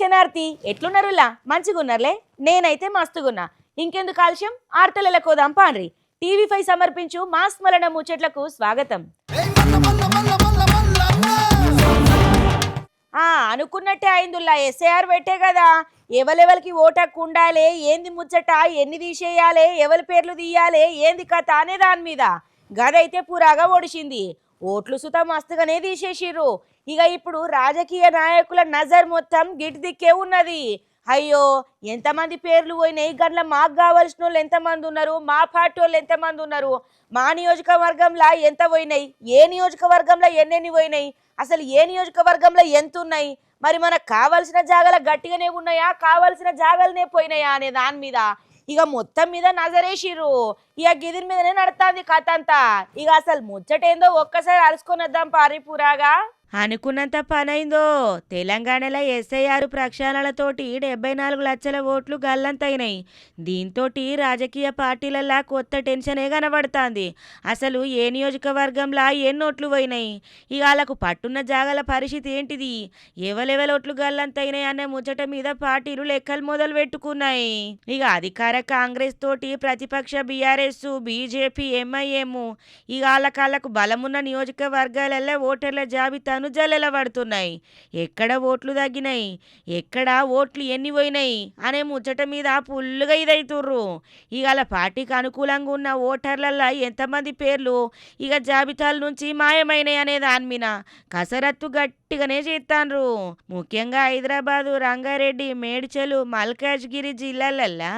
శనార్థి ఎట్లున్నారులా మంచిగున్నారులే నేనైతే మస్తుగున్నా ఇంకెందుకు ఆలస్యం ఆర్తలల కోదాం పాన్రి టీవీ5 సమర్పించు మాస్ మలన ముచ్చట్లకు స్వాగతం అనుకున్నట్టే అయిందుల్లా ఎస్ఐఆర్ పెట్టే కదా ఎవలెవలికి ఓటకు ఉండాలి ఏంది ముచ్చట ఎన్ని తీసేయాలి ఎవరి పేర్లు తీయాలి ఏంది కథ అనే దాని మీద గదైతే పురాగా ఒడిసింది ఓట్లు సుత మస్తుగానే తీసేసిర్రు ఇక ఇప్పుడు రాజకీయ నాయకుల నజర్ మొత్తం గిట్ దిక్కే ఉన్నది అయ్యో ఎంతమంది పేర్లు పోయినాయి గట్ల మాకు కావాల్సిన వాళ్ళు ఎంతమంది ఉన్నారు మా పార్టీ వాళ్ళు ఎంతమంది ఉన్నారు మా నియోజకవర్గంలో ఎంత పోయినాయి ఏ నియోజకవర్గంలో ఎన్నెన్ని పోయినాయి అసలు ఏ నియోజకవర్గంలో ఎంత ఉన్నాయి మరి మనకు కావాల్సిన జాగాలు గట్టిగానే ఉన్నాయా కావాల్సిన జాగాలనే పోయినాయా అనే దాని మీద ఇక మొత్తం మీద నజరేసిర్రు ఇక గిదిరి మీదనే నడుతుంది కథ అంతా ఇక అసలు ముచ్చటేందో ఒక్కసారి అరుచుకొని వద్దాం పారిపురాగా అనుకున్నంత పనైందో తెలంగాణలో ఎస్ఐఆర్ ప్రక్షాళనలతోటి 74 లక్షల ఓట్లు గల్లంతైనాయి దీంతో రాజకీయ పార్టీలల్లా కొత్త టెన్షనే కనబడుతుంది అసలు ఏ నియోజకవర్గంలో ఎన్ని ఓట్లు పోయినాయి ఇక వాళ్ళకు పట్టున్న జాగాల పరిస్థితి ఏంటిది ఎవలెవల ఓట్లు గల్లంతైనాయి అనే ముచ్చట మీద పార్టీలు లెక్కలు మొదలు పెట్టుకున్నాయి ఇక అధికార కాంగ్రెస్ తోటి ప్రతిపక్ష బీఆర్ఎస్ బీజేపీ ఎంఐఎం ఇక వాళ్ళకు బలమున్న నియోజకవర్గాలలో ఓటర్ల జాబితా జల్లెల పడుతున్నాయి ఎక్కడ ఓట్లు తగ్గినాయి ఎక్కడ ఓట్లు ఎన్ని పోయినాయి అనే ముచ్చట మీద ఫుల్లుగా ఇదైతుర్రు ఇక పార్టీకి అనుకూలంగా ఉన్న ఓటర్లల్లో ఎంతమంది పేర్లు ఇక జాబితాల నుంచి మాయమైనాయి అనే దాని మీద కసరత్తు గట్టిగానే చేస్తాండ్రు ముఖ్యంగా హైదరాబాదు రంగారెడ్డి మేడ్చలు మల్కాజ్గిరి జిల్లాలల్లా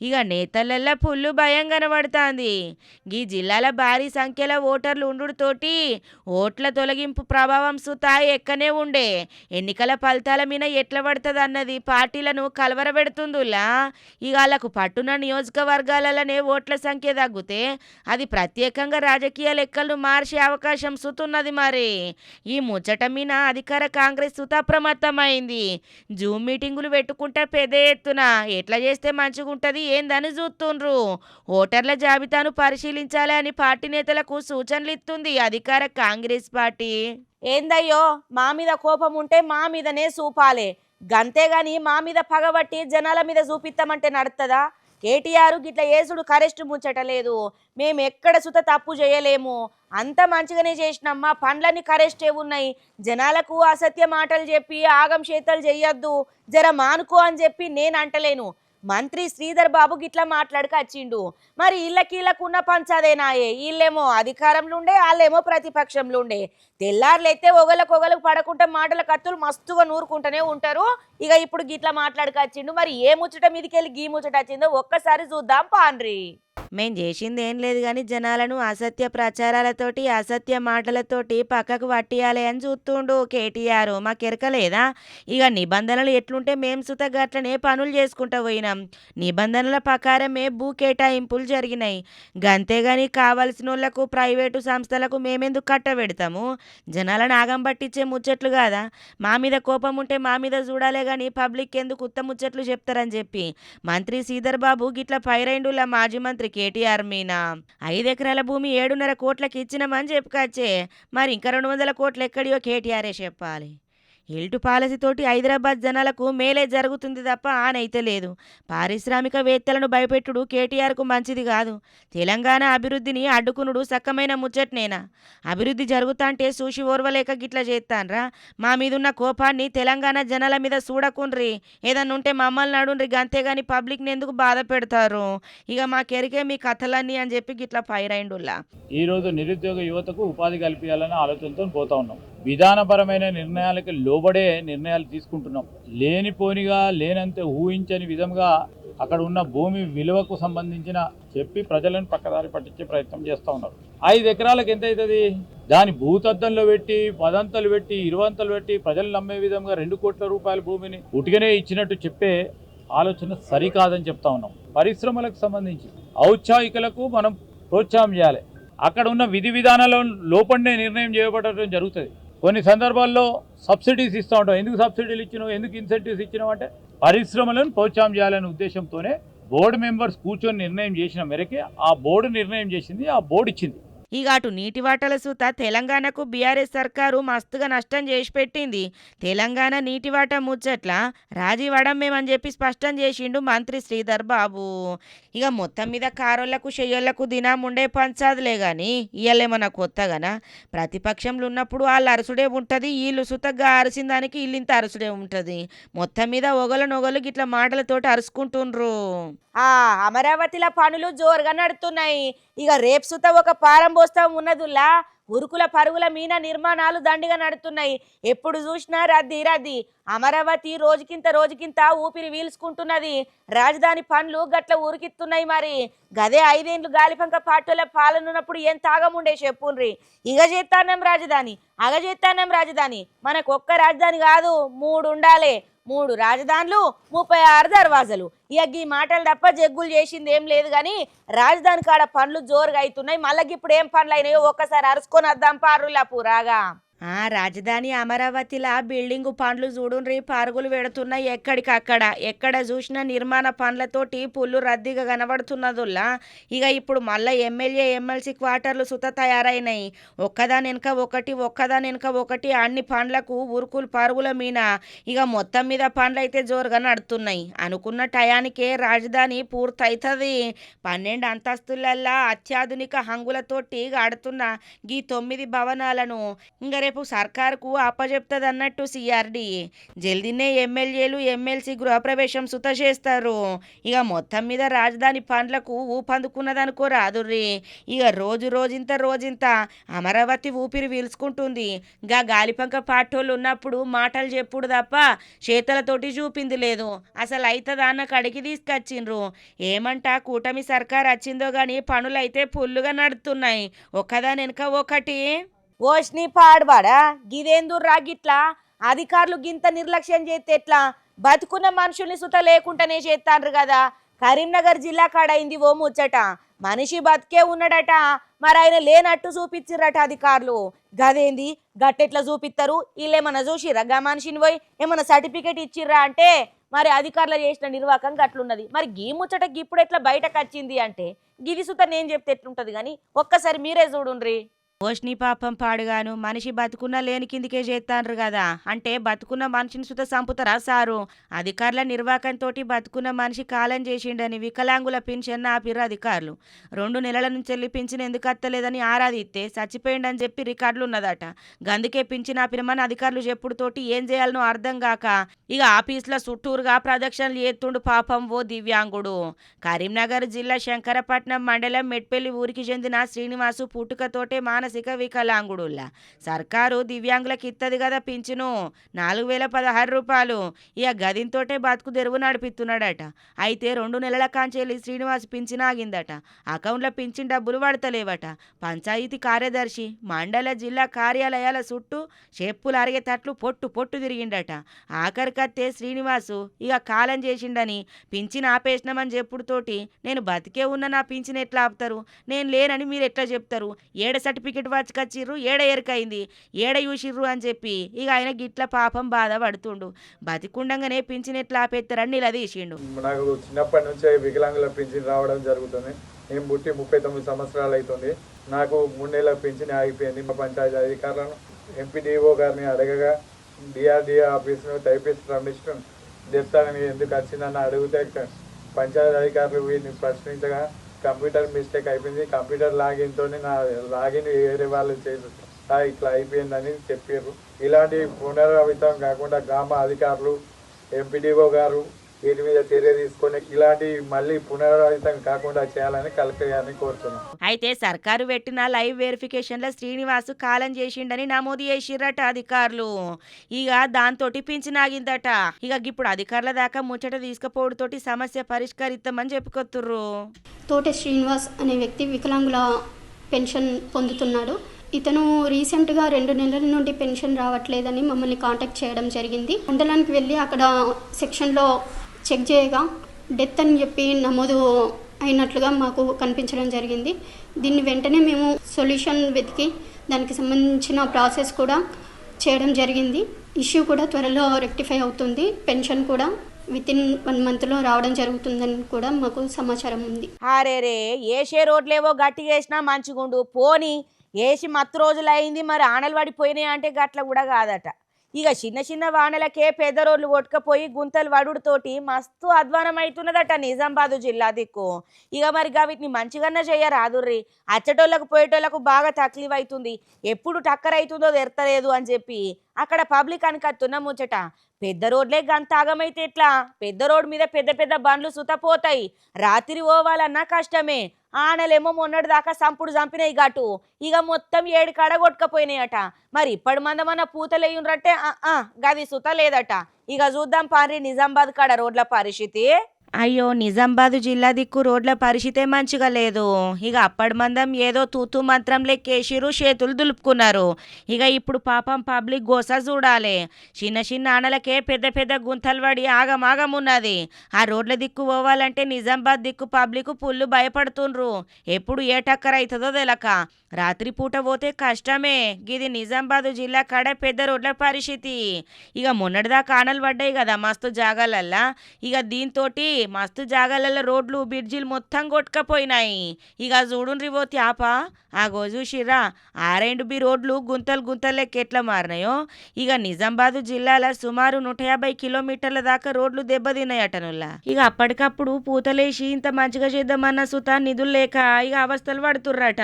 ఇక నేతలల్లా ఫుల్లు భయం కనబడుతుంది ఈ జిల్లాల భారీ సంఖ్యలో ఓటర్లు ఉండుతోటి ఓట్ల తొలగింపు ప్రభావం సుతాయి ఎక్కనే ఉండే ఎన్నికల ఫలితాల మీద ఎట్లా పడుతుంది అన్నది పార్టీలను కలవరబెడుతుందిలా ఇక వాళ్ళకు పట్టున నియోజకవర్గాలలోనే ఓట్ల సంఖ్య తగ్గితే అది ప్రత్యేకంగా రాజకీయ లెక్కలను మార్చే అవకాశం సుతున్నది మరి ఈ ముచ్చట మీద అధికార కాంగ్రెస్ సుత అప్రమత్తమైంది జూమ్ మీటింగులు పెట్టుకుంటే పెద్ద ఎత్తున ఎట్లా చేస్తే మంచిగుంటది ఏందని చూస్తుండ్రు ఓటర్ల జాబితాను పరిశీలించాలి అని పార్టీ నేతలకు సూచనలు ఇస్తుంది అధికార కాంగ్రెస్ పార్టీ ఏందయ్యో మా మీద కోపం ఉంటే మా మీదనే చూపాలే గంతేగాని మా మీద పగబట్టి జనాల మీద చూపిస్తామంటే నడుతుందా కేటీఆర్ గిట్ల ఏసుడు కరెస్ట్ ముచ్చటలేదు మేము ఎక్కడ సుత తప్పు చేయలేము అంత మంచిగానే చేసినాం మా పండ్లన్నీ కరెస్టే ఉన్నాయి జనాలకు అసత్య మాటలు చెప్పి ఆగం చేతలు చెయ్యొద్దు జర మానుకో అని చెప్పి నేను అంటలేను మంత్రి శ్రీధర్ బాబు గిట్లా మాట్లాడుకొచ్చిండు మరి ఇళ్ళకున్న పంచాదేనాయే వీళ్ళేమో అధికారంలో ఉండే వాళ్ళేమో ప్రతిపక్షంలో ఉండే తెల్లారులైతే ఒకళ్ళకు పడకుండా మాటల కత్తులు మస్తుగా నూరుకుంటూనే ఉంటారు ఇక ఇప్పుడు గిట్లా మాట్లాడుకొచ్చిండు మరి ఏ ముచ్చట మీదకెళ్ళి గీ ముచ్చట వచ్చిందో ఒక్కసారి చూద్దాం పాన్రి మేం చేసింది ఏం లేదు కానీ జనాలను అసత్య ప్రచారాలతోటి అసత్య మాటలతోటి పక్కకు పట్టియాలి అని చూస్తుండు కేటీఆర్ మాకెరకలేదా ఇక నిబంధనలు ఎట్లుంటే మేం సుత గట్లనే పనులు చేసుకుంటూ పోయినాం నిబంధనల ప్రకారమే భూ కేటాయింపులు జరిగినాయి గంతేగాని కావలసిన వాళ్ళకు ప్రైవేటు సంస్థలకు మేమెందుకు కట్టబెడతాము జనాలను ఆగం పట్టించే ముచ్చట్లు కాదా మా మీద కోపం ఉంటే మా మీద చూడాలే కానీ పబ్లిక్ ఎందుకు ఉత్త ముచ్చట్లు చెప్తారని చెప్పి మంత్రి శ్రీధర్ బాబు గిట్ల పైరైండుల మాజీ మంత్రి కేటీఆర్ మీనా 5 ఎకరాల భూమి 7.5 కోట్లకి ఇచ్చినామని చెప్పుకొచ్చే మరి ఇంకా 200 కోట్లు ఎక్కడియో కేటీఆరే చెప్పాలి ఎల్టు పాలసీతోటి హైదరాబాద్ జనాలకు మేలే జరుగుతుంది తప్ప ఆనైతే లేదు పారిశ్రామికవేత్తలను భయపెట్టుడు కేటీఆర్కు మంచిది కాదు తెలంగాణ అభివృద్ధిని అడ్డుకునుడు సక్కమైన ముచ్చట్నేనా అభివృద్ధి జరుగుతాంటే చూసి ఓర్వలేక గిట్ల చేస్తాన్రా మా మీదున్న కోపాన్ని తెలంగాణ జనాల మీద చూడకుండ్రి ఏదన్నా ఉంటే మమ్మల్ని అడుండ్రి అంతేగాని పబ్లిక్ని ఎందుకు బాధ పెడతారు ఇక మాకెరికే మీ కథలన్నీ అని చెప్పి గిట్ల పైరైండుల్లా ఈరోజు నిరుద్యోగ యువతకు ఉపాధి కల్పించాలనే ఆలోచనతో పోతా ఉన్నాం విధానపరమైన నిర్ణయాలకు లోబడే నిర్ణయాలు తీసుకుంటున్నాం లేనిపోనిగా లేనంత ఊహించని విధంగా అక్కడ ఉన్న భూమి విలువకు సంబంధించిన చెప్పి ప్రజలను పక్కదారి పట్టించే ప్రయత్నం చేస్తూ ఉన్నారు 5 ఎకరాలకు ఎంత అవుతుంది దాని భూతద్దంలో పెట్టి 10 అంతలు పెట్టి 20 అంతలు పెట్టి ప్రజలు నమ్మే విధంగా 2 కోట్ల రూపాయల భూమిని ఉటికనే ఇచ్చినట్టు చెప్పే ఆలోచన సరికాదని చెప్తా ఉన్నాం పరిశ్రమలకు సంబంధించి ఔత్సాహికులకు మనం ప్రోత్సాహం చేయాలి అక్కడ ఉన్న విధి విధానాల లోపండే నిర్ణయం చేయబడటం జరుగుతుంది కొన్ని సందర్భాల్లో సబ్సిడీస్ ఇస్తూ ఉంటాం ఎందుకు సబ్సిడీలు ఇచ్చినావు ఎందుకు ఇన్సెంటివ్స్ ఇచ్చినావు అంటే పరిశ్రమలను ప్రోత్సాహం చేయాలనే ఉద్దేశంతోనే బోర్డు మెంబర్స్ కూర్చొని నిర్ణయం చేసిన మేరకే ఆ బోర్డు నిర్ణయం చేసింది ఆ బోర్డు ఇచ్చింది ఇక అటు నీటి వాటల సూత తెలంగాణకు బీఆర్ఎస్ సర్కారు మస్తుగా నష్టం చేసి పెట్టింది. తెలంగాణ నీటి వాట ముచ్చట్ల రాజీవడమేమని చెప్పి స్పష్టం చేసిండు మంత్రి శ్రీధర్ బాబు. ఇక మొత్తం మీద కారోళ్లకు చెయ్యోళ్లకు దినం ఉండే పంచాదులే గాని ఇయ్యలేమన్నా కొత్తగానా. ప్రతిపక్షంలో ఉన్నప్పుడు వాళ్ళు అరసుడే ఉంటది, వీళ్ళు సుతగ్గా అరిసిన దానికి వీళ్ళింత అరసుడే ఉంటది. మొత్తం మీద ఒగలనొగలు గిట్ల మాటలతోటి అరుచుకుంటుండ్రు. అమరావతిలో పనులు జోరుగా నడుతున్నాయి. ఇక రేపు సుత ఒక పారం పోస్తాం ఉన్నదుల్లా ఉరుకుల పరుగుల మీన నిర్మాణాలు దండిగా నడుతున్నాయి. ఎప్పుడు చూసినా రద్దీ రద్దీ. అమరావతి రోజుకింత ఊపిరి వీల్చుకుంటున్నది. రాజధాని పనులు గట్ల ఉరికిస్తున్నాయి. మరి గదే 5 ఏళ్ళు గాలిపంక పార్టీల పాలనున్నప్పుడు ఏం తాగముండే చెప్పుండ్రి. ఇగ చేస్తానం రాజధాని, అగ చేస్తానం రాజధాని. మనకు ఒక్క రాజధాని కాదు 3 ఉండాలి. 3 రాజధానులు 36 దర్వాజలు. ఇక ఈ మాటలు తప్ప జగ్గులు చేసింది ఏం లేదు కానీ రాజధాని కాడ పనులు జోరుగా అవుతున్నాయి. మళ్ళీ ఇప్పుడు ఏం పనులు అయినాయో ఒక్కసారి అరుచుకొని వద్దాం పారులా పూరాగా. రాజధాని అమరావతిలా బిల్డింగు పనులు చూడుండ్రి పరుగులు పెడుతున్నాయి ఎక్కడికక్కడ. ఎక్కడ చూసినా నిర్మాణ పనులతోటి పుల్లు రద్దీగా కనబడుతున్నదుల్లా. ఇక ఇప్పుడు మళ్ళీ ఎమ్మెల్సీ క్వార్టర్లు సుత తయారైనాయి. ఒక్కదాని వెనుక ఒకటి అన్ని పనులకు ఉరుకులు పరుగుల మీన. ఇక మొత్తం మీద పనులు అయితే జోరుగా నడుతున్నాయి. అనుకున్న టయానికే రాజధాని పూర్తవుతుంది. 12 అంతస్తులల్లా అత్యాధునిక హంగులతోటి ఆడుతున్న ఈ 9 భవనాలను ఇంకా రేపు సర్కారుకు అప్పచెప్తుంది అన్నట్టు సిఆర్డి. జల్దీనే ఎమ్మెల్యేలు ఎమ్మెల్సీ గృహప్రవేశం సుత చేస్తారు. ఇక మొత్తం మీద రాజధాని పనులకు ఊపందుకున్నదనుకో రాదుర్రి. ఇక రోజుంత అమరావతి ఊపిరి పీల్చుకుంటుంది. గా గాలిపంక పాటోళ్ళు ఉన్నప్పుడు మాటలు చెప్పుడు తప్ప చేతలతోటి చూపింది లేదు. అసలు అవుతుందా అన్న కడికి తీసుకొచ్చిండ్రు. ఏమంటా కూటమి సర్కార్ వచ్చిందో గాని పనులైతే ఫుల్లుగా నడుతున్నాయి. ఒక్కదాని వెనుక ఒకటి. ఓష్ని పాడుబాడా గిదేందుర్రా గిట్లా అధికారులు గింత నిర్లక్ష్యం చేస్తే ఎట్లా? బతుకున్న మనుషుల్ని సుత లేకుండానే చేస్తాండ్రు కదా. కరీంనగర్ జిల్లా కాడైంది ఓ ముచ్చట. మనిషి బతికే ఉన్నాడట, మరి ఆయన లేనట్టు చూపించిర్రట అధికారులు. గదేంది గట్టెట్లా చూపిస్తారు? వీళ్ళేమన్నా చూసిర్రా గా మనిషిని పోయి ఏమన్నా సర్టిఫికేట్ ఇచ్చిర్రా అంటే మరి అధికారులు చేసిన నిర్వాహకం గట్లున్నది. మరి గీ ముచ్చట ఇప్పుడు ఎట్లా బయటకు వచ్చింది అంటే గిది సుత నేను చెప్తే ఎట్లుంటది కానీ ఒక్కసారి మీరే చూడుండ్రి. ఓష్ని పాపం పాడుగాను మనిషి బతుకున్న లేని కిందికే చేస్తాండ్రు కదా. అంటే బతుకున్న మనిషిని సుత సంపుతారా సారు? అధికారుల నిర్వాహకంతో బతుకున్న మనిషి కాలం చేసిండని వికలాంగుల పింఛన్ ఆపిర్రు అధికారులు. 2 నెలల నుంచి వెళ్ళి పింఛన్ ఎందుకు అత్తలేదని ఆరాధిస్తే చచ్చిపోయిండని చెప్పి రికార్డులు ఉన్నదట. గందుకే పింఛన్ ఆపిరమని అధికారులు చెప్పుడుతోటి ఏం చేయాలనో అర్థం కాక ఇక ఆఫీసుల చుట్టూరుగా ప్రదక్షిణలు చేస్తుండు పాపం ఓ దివ్యాంగుడు. కరీంనగర్ జిల్లా శంకరపట్నం మండలం మెట్పల్లి ఊరికి చెందిన శ్రీనివాసు పుట్టుకతోటే మానసిక వికలాంగుడుల్లా. సర్కారు దివ్యాంగులకు ఇత్తది కదా పింఛను 4016 రూపాయలు. ఇక గదింతోటే బతుకు తెరువు నడిపిస్తున్నాడట. అయితే 2 నెలల కాంచెల్లి శ్రీనివాస్ పింఛన్ ఆగిందట. అకౌంట్లో పింఛన్ డబ్బులు పడతలేవట. పంచాయతీ కార్యదర్శి మండల జిల్లా కార్యాలయాల చుట్టూ చెప్పులు అరిగేటట్లు పొట్టు తిరిగిండట. ఆఖరికత్తే శ్రీనివాసు ఇక కాలం చేసిండని పింఛన్ ఆపేసినామని చెప్పుడుతోటి నేను బతికే ఉన్న నా పింఛన్ ఎట్లా ఆపుతారు, నేను లేనని మీరు ఎట్లా చెప్తారు, ఏడ సర్టిఫికేట్ వచ్చుకొచ్చిర్రు, ఏడ ఎరకైంది, ఏడ చూసిర్రు అని చెప్పి ఇక ఆయన గిట్ల పాపం బాధపడుతుండు. బతికుండంగానే పింఛన్ ఎట్లా ఆపేస్తారని నిలదీసిండు. నాకు చిన్నప్పటి నుంచే వికలాంగుల పింఛన్ రావడం జరుగుతుంది. నేను పుట్టి 39 సంవత్సరాలు అవుతుంది. నాకు 3 నెలల పింఛన్ ఆగిపోయింది. మా పంచాయతీ అధికారులను ఎంపీడీఓ గారిని అడగగా డిఆర్డీఏ ఆఫీసును టైపిస్ట్ రమేష్ చెప్తానని ఎందుకు వచ్చిందని అడిగితే పంచాయతీ అధికారులు వీరిని ప్రశ్నించగా కంప్యూటర్ మిస్టేక్ అయిపోయింది, కంప్యూటర్ లాగిన్తో నా లాగిన్ వేరే వాళ్ళు చేసి ఇట్లా అయిపోయిందని చెప్పారు. ఇలాంటి పునరావృతం కాకుండా గ్రామ అధికారులు ఎంపీడీఓ గారు వీటి మీద చర్య తీసుకొని ఇలాంటి మళ్ళీ పునరావృతం కాకుండా చేయాలని కలెక్టర్ గారిని కోరుతున్నాం. అయితే సర్కారు పెట్టిన లైవ్ వెరిఫికేషన్లో శ్రీనివాసు కాలం చేసిండని నమోదు చేసిర్రట అధికారులు. ఇక దాంతో పింఛన్ ఆగిందట. ఇక ఇప్పుడు అధికారుల దాకా ముచ్చట తీసుకుపోవడంతోటి సమస్య పరిష్కరిస్తామని చెప్పుకొత్తుర్రు. తోట శ్రీనివాస్ అనే వ్యక్తి వికలాంగుల పెన్షన్ పొందుతున్నాడు. ఇతను రీసెంట్గా 2 నెలల నుండి పెన్షన్ రావట్లేదని మమ్మల్ని కాంటాక్ట్ చేయడం జరిగింది. మండలానికి వెళ్ళి అక్కడ సెక్షన్లో చెక్ చేయగా డెత్ అని చెప్పి నమోదు అయినట్లుగా మాకు కనిపించడం జరిగింది. దీన్ని వెంటనే మేము సొల్యూషన్ వెతికి దానికి సంబంధించిన ప్రాసెస్ కూడా చేయడం జరిగింది. ఇష్యూ కూడా త్వరలో రెక్టిఫై అవుతుంది. పెన్షన్ కూడా వితిన్ 1 మంత్లో రావడం జరుగుతుందని కూడా మాకు సమాచారం ఉంది. రే ఏసే రోడ్లేవో గట్టిగా వేసినా మంచిగుండు పోని వేసి మత్తు రోజులు అయింది మరి ఆనలు పడిపోయినాయి అంటే గట్ల కూడా కాదట. ఇక చిన్న చిన్న వానలకే పెద్ద రోడ్లు కొట్టుకపోయి గుంతలు వడుడుతోటి మస్తు అధ్వానం అవుతున్నదట నిజామాబాద్ జిల్లా దిక్కు. ఇక మరి వీటిని మంచిగానే చెయ్యరాదుర్రి, అచ్చటోళ్ళకు పోయేటోళ్ళకు బాగా తక్లీఫ్ అవుతుంది, ఎప్పుడు టక్కర్ అవుతుందో తెరతలేదు అని చెప్పి అక్కడ పబ్లిక్ అనుకత్తున్న ముచ్చట. పెద్ద రోడ్లే గంత ఆగమైతే ఎట్లా? పెద్ద రోడ్డు మీద పెద్ద పెద్ద బండ్లు సుతపోతాయి, రాత్రి పోవాలన్నా కష్టమే. ఆనలేమో మొన్నటి దాకా సంపుడు చంపినాయి ఘాటు, ఇక మొత్తం 7 కాడ కొట్టుకపోయినాయట. మరి ఇప్పటి మందమన్న పూతలేయుండ్రంటే గది సుత లేదట. ఇక చూద్దాం పారి నిజామాబాద్ కాడ రోడ్ల పరిస్థితి. అయ్యో నిజామాబాద్ జిల్లా దిక్కు రోడ్ల పరిస్థితే మంచిగా లేదు. ఇక అప్పటి మందం ఏదో తూతూ మంత్రం లెక్కేసిరు, చేతులు దులుపుకున్నారు. ఇక ఇప్పుడు పాపం పబ్లిక్ గోస చూడాలి. చిన్న చిన్న ఆనలకే పెద్ద పెద్ద గుంతలు పడి ఆగమాగమున్నది. ఆ రోడ్ల దిక్కు పోవాలంటే నిజామాబాద్ దిక్కు పబ్లిక్ పుల్లు భయపడుతుండ్రు, ఎప్పుడు ఏ టక్కర్ అవుతుందో తెలక. రాత్రి పూట పోతే కష్టమే. గిది నిజామాబాద్ జిల్లా కాడ పెద్ద రోడ్ల పరిస్థితి. ఇక మొన్నటిదాకా ఆనలు పడ్డాయి కదా మస్తు జాగాలల్లా, ఇక దీంతో మస్తు జాగాలలో రోడ్లు బ్రిడ్జిలు మొత్తం కొట్టుకపోయినాయి. ఇక చూడుండ్రి ఓ త్యాప ఆగో చూసిర్రా, R&B రోడ్లు గుంతలు గుంతలెక్క ఎట్లా మారినాయో. ఇక నిజామాబాద్ జిల్లాలో సుమారు 150 కిలోమీటర్ల దాకా రోడ్లు దెబ్బతిన్నాయటనుల్లా. ఇక అప్పటికప్పుడు పూతలేసి ఇంత మంచిగా చేద్దామన్న సుతా నిధులు లేక ఇక అవస్థలు పడుతుర్రట.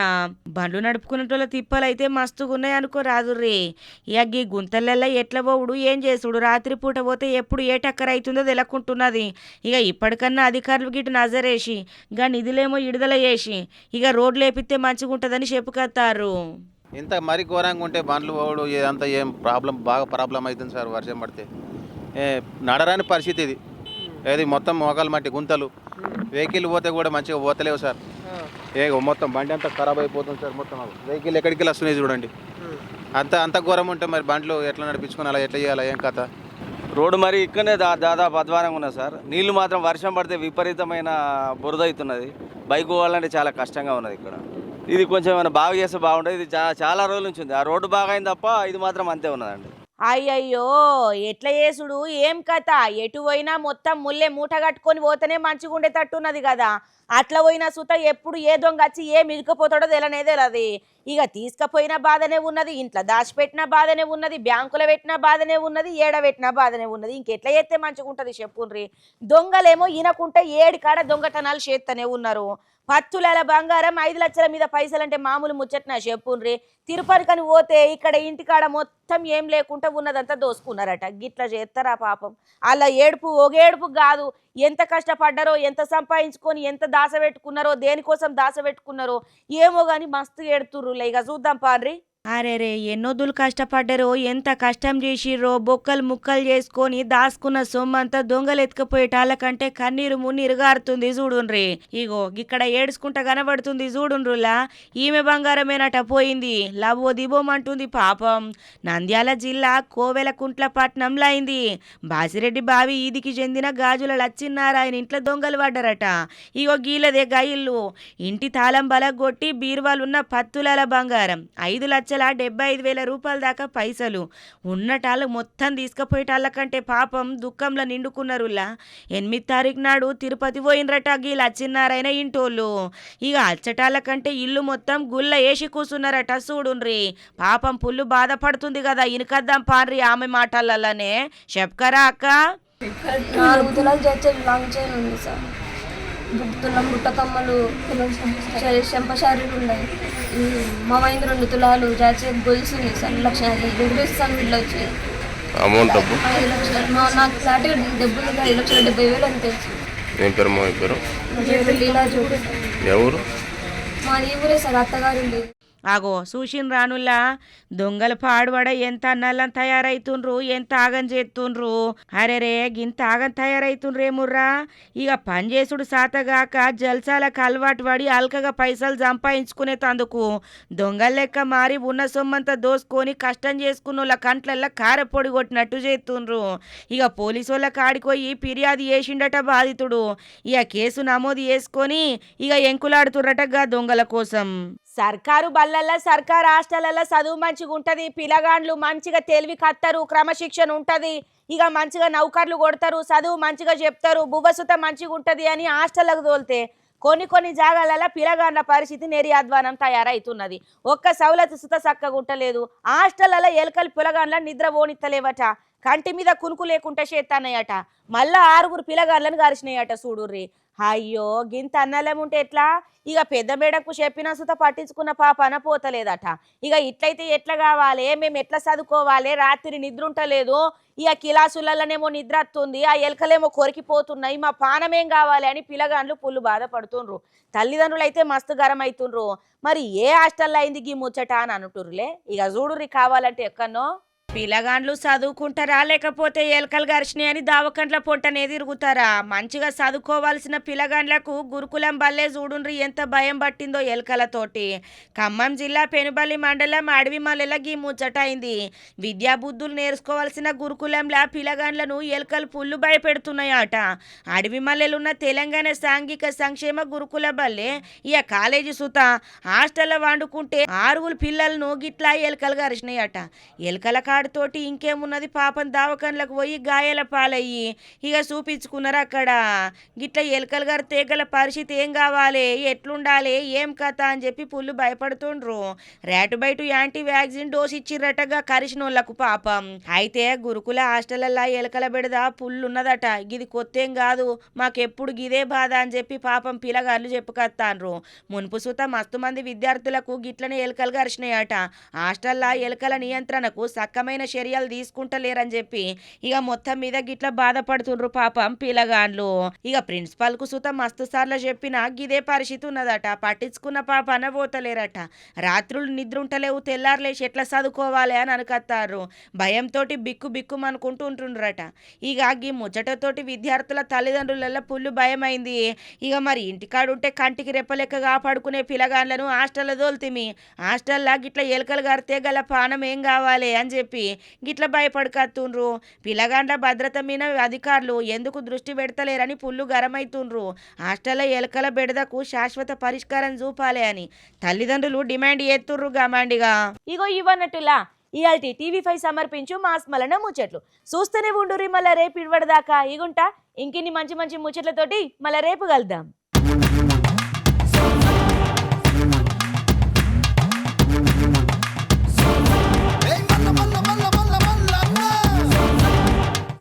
బండ్లు నడుపుకునేటోళ్ళ తిప్పలైతే మస్తుగున్నాయి అనుకో రాదుర్రి. ఇక ఈ గుంతలల్లో ఎట్లా పోవుడు ఏం చేసుడు, రాత్రి పూట పోతే ఎప్పుడు ఏ టక్కర్ అవుతుందో తెలకుంటున్నది. ఇక ఇప్పటికన్నా అధికారులు గిట్టు నజరేసి గా నిధులేమో విడుదల చేసి ఇక రోడ్లు వేపిస్తే మంచిగా ఉంటుందని చెప్పుకొస్తారు. ఇంత మరీ ఘోరంగా ఉంటే బండ్లు పోవడు ఇదంతా ఏం బాగా ప్రాబ్లం అవుతుంది సార్. వర్షం పడితే నడరాని పరిస్థితి ఇది. ఏది మొత్తం మోకాలు మట్టి గుంతలు, వెహికల్ పోతే కూడా మంచిగా పోతలేవు సార్. మొత్తం బండి అంతా ఖరాబ్ అయిపోతుంది సార్. మొత్తం వెహికల్ ఎక్కడికి వస్తున్నాయి చూడండి. అంత ఘోరం ఉంటే మరి బండ్లు ఎట్లా నడిపించుకుని అలా ఎట్లా చేయాలి ఏం కథ? రోడ్డు మరి ఇక్కడనే దాదాపు అధ్వానంగా ఉన్నది సార్. నీళ్లు మాత్రం వర్షం పడితే విపరీతమైన బురద అవుతున్నది. బైక్ పోవాలంటే చాలా కష్టంగా ఉన్నది ఇక్కడ. ఇది కొంచెం ఏమైనా బాగా చేస్తే బాగుంటుంది. ఇది చాలా రోజుల నుంచి ఉంది. ఆ రోడ్డు బాగా అయింది తప్ప ఇది మాత్రం అంతే ఉన్నదండి. అయ్యయ్యో ఎట్లా చేసుడు ఏం కథ? ఎటు పోయినా మొత్తం ముల్లే మూట కట్టుకొని పోతేనే మంచిగా ఉండేటట్టున్నది కదా. అట్లా పోయినా సుత ఎప్పుడు ఏ దొంగ వచ్చి ఏ మిగిలిపోతాడో తెలనేదేలది. ఇక తీసుకుపోయిన బాధనే ఉన్నది, ఇంట్లో దాచిపెట్టిన బాధనే ఉన్నది, బ్యాంకులో పెట్టిన బాధనే ఉన్నది, ఏడబెట్టిన బాధనే ఉన్నది. ఇంకెట్లా చేస్తే మంచిగా ఉంటుంది చెప్పుండ్రి. దొంగలేమో ఈనకుంటే 7 కాడ దొంగతనాలు చేస్తూనే ఉన్నారు. 10 తులాల బంగారం 5 లక్షల మీద పైసలంటే మామూలు ముచ్చట్నా చెప్పుండ్రి. తిరుపతికని పోతే ఇక్కడ ఇంటికాడ మొత్తం ఏం లేకుండా ఉన్నదంతా దోసుకున్నారట. గిట్లా చేస్తారా పాపం? అలా ఏడుపు ఒక ఏడుపు కాదు, ఎంత కష్టపడ్డారో, ఎంత సంపాదించుకొని ఎంత దాసపెట్టుకున్నారో, దేనికోసం దాసపెట్టుకున్నారో ఏమో కానీ మస్తు ఏడుతుర్రులే. ఇక చూద్దాం పాండ్రి. అరే ఎన్నోదులు కష్టపడ్డారో, ఎంత కష్టం చేసిర్రో, బొక్కలు ముక్కలు చేసుకొని దాసుకున్న సొమ్మంతా దొంగలు ఎత్తుకపోయేటాళ్ళకంటే కన్నీరు మున్నీరు గారుతుంది చూడుండ్రి. ఇగో ఇక్కడ ఏడుచుకుంటా కనబడుతుంది చూడుండ్రులా. ఈమె బంగారమేనట పోయింది, లవో దిబోమంటుంది పాపం. నంద్యాల జిల్లా కోవెలకుంట్ల పట్నంలో అయింది. బాసిరెడ్డి బావి ఈదికి చెందిన గాజుల లచ్చినారాయణ ఇంట్లో దొంగలు పడ్డారట. ఇగో గీలదే గయిల్లు. ఇంటి తాళం బలగొట్టి బీరువాలున్న 10 తులాల బంగారం, 5,75,000 రూపాయల దాకా పైసలు ఉన్నటాళ్ళు మొత్తం తీసుకుపోయేటాళ్ళకంటే పాపం దుఃఖంలో నిండుకున్నారులా. 8వ తారీఖు నాడు తిరుపతి పోయినరట గీ లచ్చినారాయణ ఇంటోళ్ళు. ఇక అచ్చటాళ్ళకంటే ఇల్లు మొత్తం గుల్ల వేసి కూర్చున్నారట చూడుండ్రి. పాపం పుల్లు బాధపడుతుంది కదా. ఇనకద్దాం పాన్రి ఆమె మాటలనే. చెప్కరా అక్క. 4 తులాలు చేస్తే లాంగ్ చైన్ ఉంది సార్. తులం బుట్టకమ్మలు, చెంపశారీలు ఉన్నాయి. మా వైంది 2 తులాలు జాచి గొలుసు ఉంది సార్. 1,50,000 ఇస్తాను వీళ్ళు వచ్చి అమౌంట్ 5 లక్షలు. నాకు ఫ్లాట్గా డబ్బులు 5,70,000 అని తెలుసు. ఏం పేరు మా పేరు? లీలా చూడు. ఎవరు? మాది ఈ ఊరే సార్, అత్తగారు. ఆగో చూసిన రానుల్లా దొంగలు పాడుబడ ఎంత అన్నల్లం తయారైతుండ్రు, ఎంత ఆగం చేస్తుండ్రు. అరేరే గింత ఆగం తయారైతుండ్రేముర్రా. ఇక పనిచేసుడు సాతగాక జల్సాలకు అలవాటు పడి అల్కగా పైసలు సంపాదించుకునే తందుకు దొంగల లెక్క మారి ఉన్న సొమ్మంతా దోసుకొని కష్టం చేసుకున్న వాళ్ళ కంట్లల్లో కారపొడి కొట్టినట్టు చేస్తుండ్రు. ఇక పోలీసు వాళ్ళ కాడిపోయి ఫిర్యాదు చేసిండట బాధితుడు. ఇక కేసు నమోదు చేసుకొని ఇక ఎంకులాడుతుర్రటగా దొంగల కోసం. సర్కారు బళ్ళల్లో సర్కారు హాస్టళ్లలో చదువు మంచిగా ఉంటుంది, పిల్లగాండ్లు మంచిగా తెలివి కత్తరు, క్రమశిక్షణ ఉంటుంది, ఇక మంచిగా నౌకర్లు కొడతారు, చదువు మంచిగా చెప్తారు, బువ్వసుత మంచిగా ఉంటుంది అని హాస్టళ్లకు తోలితే కొన్ని జాగాలలో పిల్లగాండ్ల పరిస్థితి నెరియాధ్వానం తయారైతున్నది. ఒక్క సౌలత్ సుత చక్కగా ఉంటలేదు. హాస్టళ్లలో ఎలకలు పిల్లగాండ్ల నిద్ర ఓనిత్తలేవట, కంటి మీద కునుకు లేకుండా చేస్తానయ్యట, మళ్ళా 6 పిల్లగాండ్లను గరిచినాయట. చూడుర్రి, అయ్యో గింత అన్నలం ఉంటే ఎట్లా? ఇక పెద్ద మేడకు చెప్పిన సుత పట్టించుకున్న పాపన పోతలేదట. ఇక ఇట్లయితే ఎట్లా కావాలి, మేము ఎట్లా చదువుకోవాలి, రాత్రి నిద్ర ఉంటలేదు, ఇక కిలాసులలోనేమో నిద్ర వస్తుంది, ఆ ఎలకలేమో కొరికిపోతున్నాయి, మా పానమేం కావాలి అని పిల్లగాండ్లు పుల్లు బాధపడుతుండ్రు. తల్లిదండ్రులు అయితే మస్తు గరం అవుతుండ్రు. మరి ఏ హాస్టల్లో అయింది గీ ముచ్చట అని అంటుర్రులే. ఇక చూడుర్రి కావాలంటే ఎక్కడనో పిల్లగాండ్లు చదువుకుంటారా లేకపోతే ఎలకలు గరిచినాయి అని దావకంట్ల పొంటనే తిరుగుతారా? మంచిగా చదువుకోవాల్సిన పిల్లగాండ్లకు గురుకులం బల్లే చూడుండ్రి ఎంత భయం పట్టిందో ఎలకలతోటి. ఖమ్మం జిల్లా పెనుబల్లి మండలం అడవి మల్లెల గీ ముచ్చట అయింది. విద్యాబుద్ధులు నేర్చుకోవాల్సిన గురుకులంలా పిల్లగాండ్లను ఎలకలు పుల్లు భయపెడుతున్నాయట. అడవి మల్లెలున్న తెలంగాణ సాంఘిక సంక్షేమ గురుకుల బల్లే ఇక కాలేజీ సుత హాస్టల్లో వండుకుంటే 6 పిల్లలను గిట్లా ఎలకలు గరిచినాయట. ఎలకల తోటి ఇంకేమున్నది, పాపం దావకండ్లకు పోయి గాయాల పాలయ్యి ఇక చూపించుకున్నారు అక్కడ. గిట్ల ఎలకలు గారు తేగల పరిస్థితి ఏం కావాలి, ఎట్లుండాలి, ఏం కథ అని చెప్పి పుల్లు భయపడుతుండ్రు. రేటు బయట యాంటీ వ్యాక్సిన్ డోస్ ఇచ్చిర్రటగా కరిచినోళ్లకు పాపం. అయితే గురుకుల హాస్టళ్లలో ఎలకల బెడద పుల్లున్నదట. గిది కొత్తేం కాదు, మాకెప్పుడు గిదే బాధ అని చెప్పి పాపం పిల్లగాళ్ళు చెప్పుకొత్తాన్రు. మున్పు సుత మస్తు మంది విద్యార్థులకు గిట్లనే ఎలకలు గరిచినాయట. హాస్టల్లో ఎలకల నియంత్రణకు సక్కమైన చర్యలు తీసుకుంటలేరని చెప్పి ఇక మొత్తం మీద గిట్ల బాధపడుతుండ్రు పాపం పిల్లగాండ్లు. ఇక ప్రిన్సిపల్ కు సుత మస్తు సార్లు చెప్పినా గిదే పరిస్థితి ఉన్నదట. పట్టించుకున్న పాప అనబోతలేరట. రాత్రులు నిద్ర ఉంటలేవు, తెల్లారులేసి ఎట్లా చదువుకోవాలి అని అనుకత్తారు. భయంతో బిక్కు అనుకుంటూ ఉంటుండ్రట. ఇక ఈ ముచ్చటతోటి విద్యార్థుల తల్లిదండ్రుల పుల్లు భయమైంది. ఇక మరి ఇంటికాడుంటే కంటికి రెప్పలెక్క కాపాడుకునే పిల్లగాండ్లను హాస్టల్లో దోల్తిమి, హాస్టల్లా గిట్ల ఎలకలు గడితే గల పానం ఏం కావాలి అని చెప్పి గిట్ల భయపడకత్తుండ్రు. పిల్లగాండ్ల భద్రత మీద అధికారులు ఎందుకు దృష్టి పెడతలేరని పుల్లు గరమైతుండ్రు. హాస్టల్లో ఎలకల బెడదకు శాశ్వత పరిష్కారం చూపాలి అని తల్లిదండ్రులు డిమాండ్ చేస్తుర్రు గమాండిగా. ఇగో ఇవన్నట్టులా ఇయాల్టి TV5 సమర్పించు మాస్ మలన ముచ్చట్లు చూస్తూనే ఉండుర్రి. మళ్ళా రేపు ఇవ్వడదాకా ఇగుంటా ఇంకిన్ని మంచి ముచ్చట్లతోటి మళ్ళా రేపు కలుద్దాం.